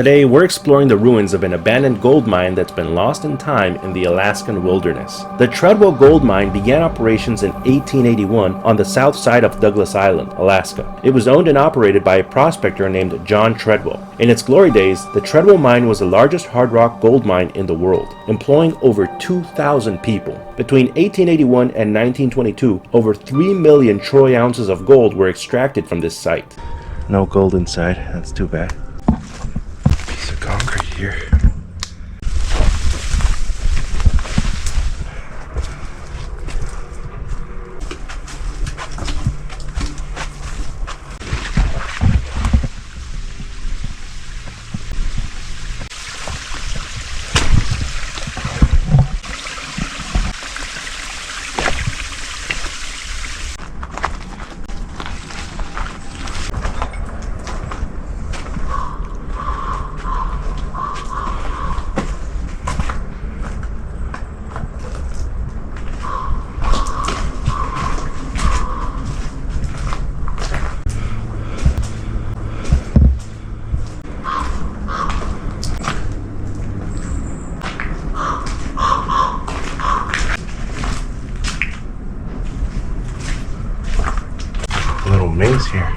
Today, we're exploring the ruins of an abandoned gold mine that's been lost in time in the Alaskan wilderness. The Treadwell Gold Mine began operations in 1881 on the south side of Douglas Island, Alaska. It was owned and operated by a prospector named John Treadwell. In its glory days, the Treadwell Mine was the largest hard rock gold mine in the world, employing over 2,000 people. Between 1881 and 1922, over 3 million troy ounces of gold were extracted from this site. No gold inside, that's too bad. Concrete here. Little maze here.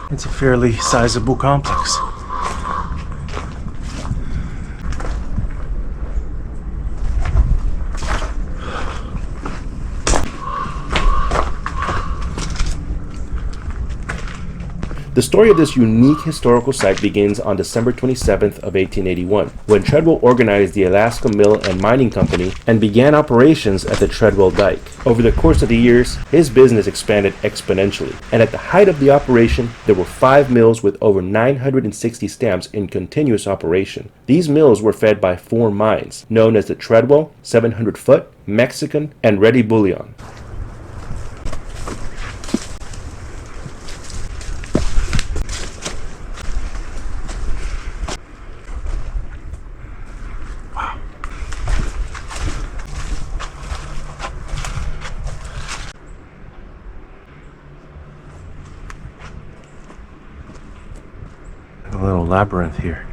It's a fairly sizable complex. The story of this unique historical site begins on December 27th of 1881, when Treadwell organized the Alaska Mill and Mining Company and began operations at the Treadwell Dike. Over the course of the years, his business expanded exponentially, and at the height of the operation, there were 5 mills with over 960 stamps in continuous operation. These mills were fed by 4 mines, known as the Treadwell, 700 Foot, Mexican, and Ready Bullion. A little labyrinth here.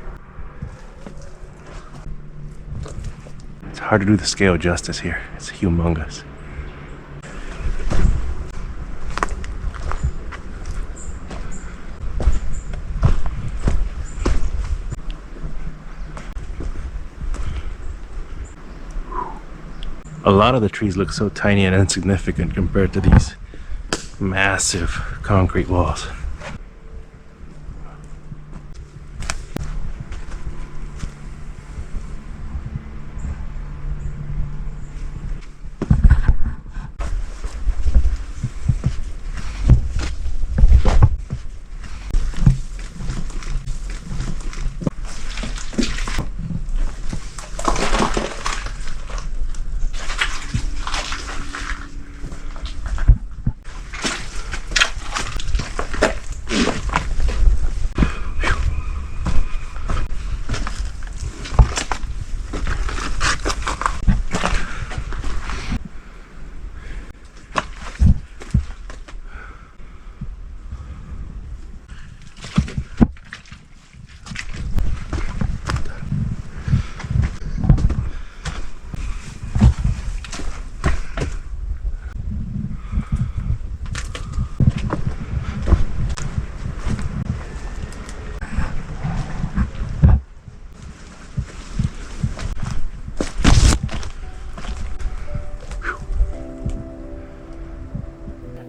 It's hard to do the scale justice here. It's humongous. A lot of the trees look so tiny and insignificant compared to these massive concrete walls.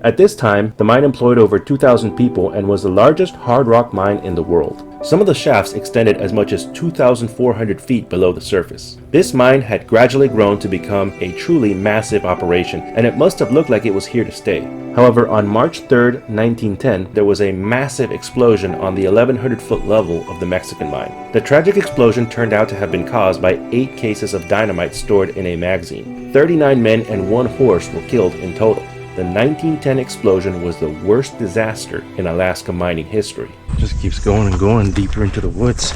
At this time, the mine employed over 2,000 people and was the largest hard rock mine in the world. Some of the shafts extended as much as 2,400 feet below the surface. This mine had gradually grown to become a truly massive operation, and it must have looked like it was here to stay. However, on March 3rd, 1910, there was a massive explosion on the 1,100-foot level of the Mexican mine. The tragic explosion turned out to have been caused by 8 cases of dynamite stored in a magazine. 39 men and 1 horse were killed in total. the 1910 explosion was the worst disaster in Alaska mining history. Just keeps going and going deeper into the woods.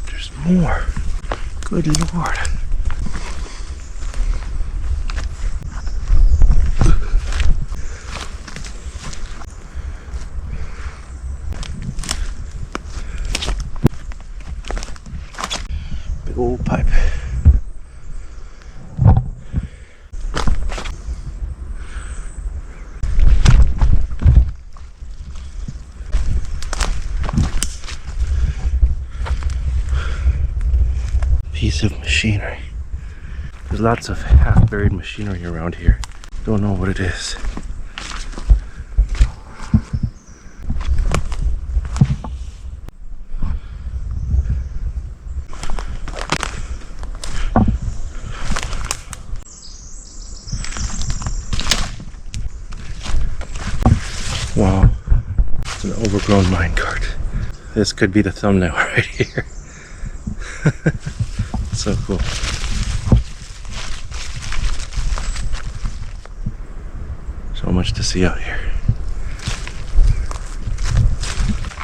There's more. Good Lord. Big old pipe. Piece of machinery. There's lots of half-buried machinery around here. Don't know what it is. Wow, it's an overgrown minecart. This could be the thumbnail right here. So cool. So much to see out here.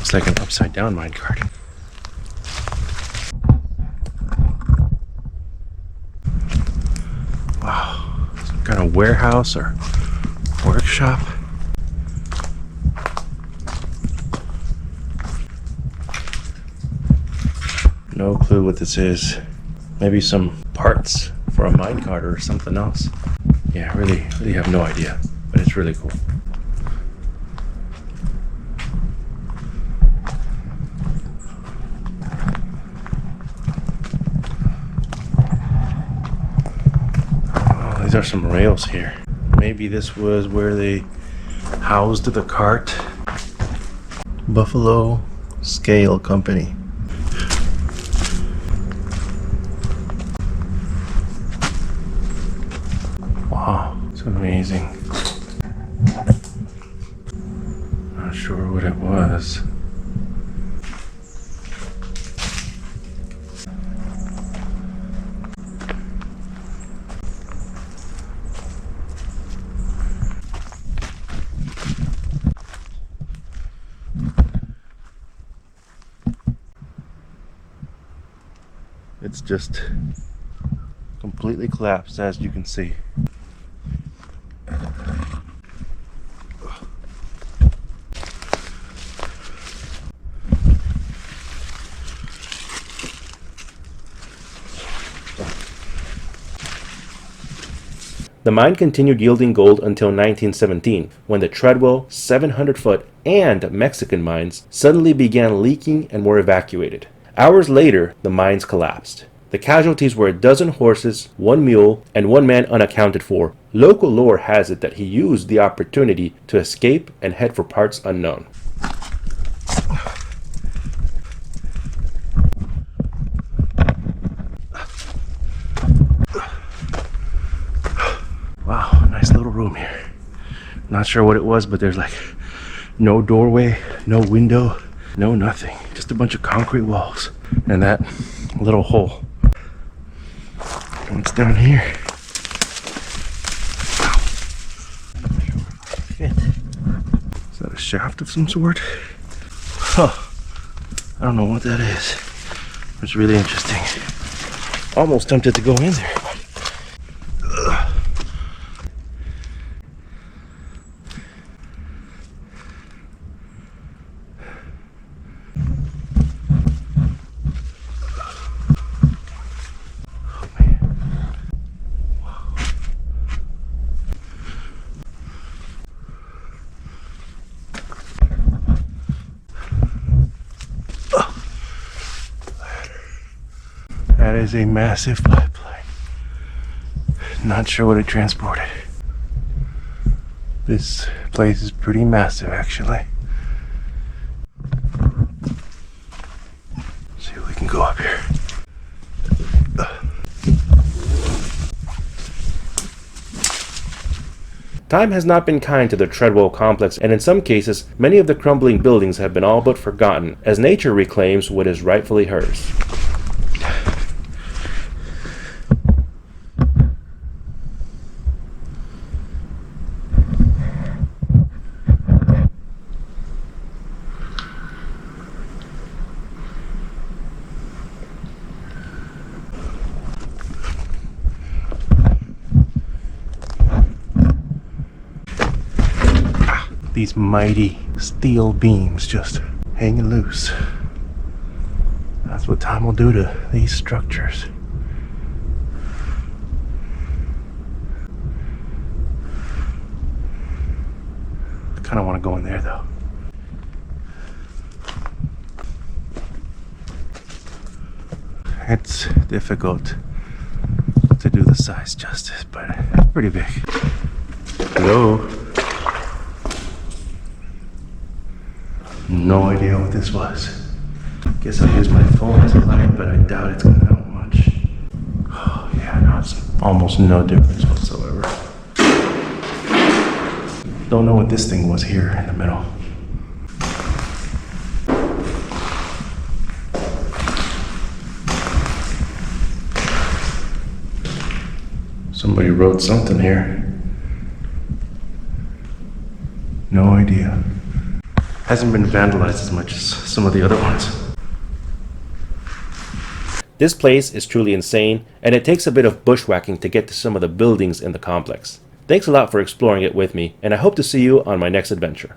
It's like an upside down minecart. Wow, some kind of warehouse or workshop. No clue what this is. Maybe some parts for a minecart or something else. Yeah, really have no idea, but it's really cool. Oh, these are some rails here. Maybe this was where they housed the cart. Buffalo Scale Company. Wow, it's amazing. Not sure what it was. It's just completely collapsed, as you can see. The mine continued yielding gold until 1917, when the Treadwell 700-foot and Mexican mines suddenly began leaking and were evacuated. Hours later, the mines collapsed. The casualties were a dozen horses, 1 mule, and 1 man unaccounted for. Local lore has it that he used the opportunity to escape and head for parts unknown. Wow, nice little room here. Not sure what it was, but there's like no doorway, no window, no nothing. Just a bunch of concrete walls and that little hole. What's down here? Is that a shaft of some sort? Huh. I don't know what that is. It's really interesting. Almost tempted to go in there. That is a massive pipeline. Not sure what it transported. This place is pretty massive, actually. Let's see if we can go up here. Time has not been kind to the Treadwell complex, and in some cases, many of the crumbling buildings have been all but forgotten, as nature reclaims what is rightfully hers. These mighty steel beams just hanging loose. That's what time will do to these structures. I kind of want to go in there though. It's difficult to do the size justice, but pretty big. Hello? No idea what this was. Guess I'll use my phone as a light, but I doubt it's gonna help much. Oh, yeah, no, it's almost no difference whatsoever. Don't know what this thing was here in the middle. Somebody wrote something here. No idea. Hasn't been vandalized as much as some of the other ones. This place is truly insane, and it takes a bit of bushwhacking to get to some of the buildings in the complex. Thanks a lot for exploring it with me, and I hope to see you on my next adventure.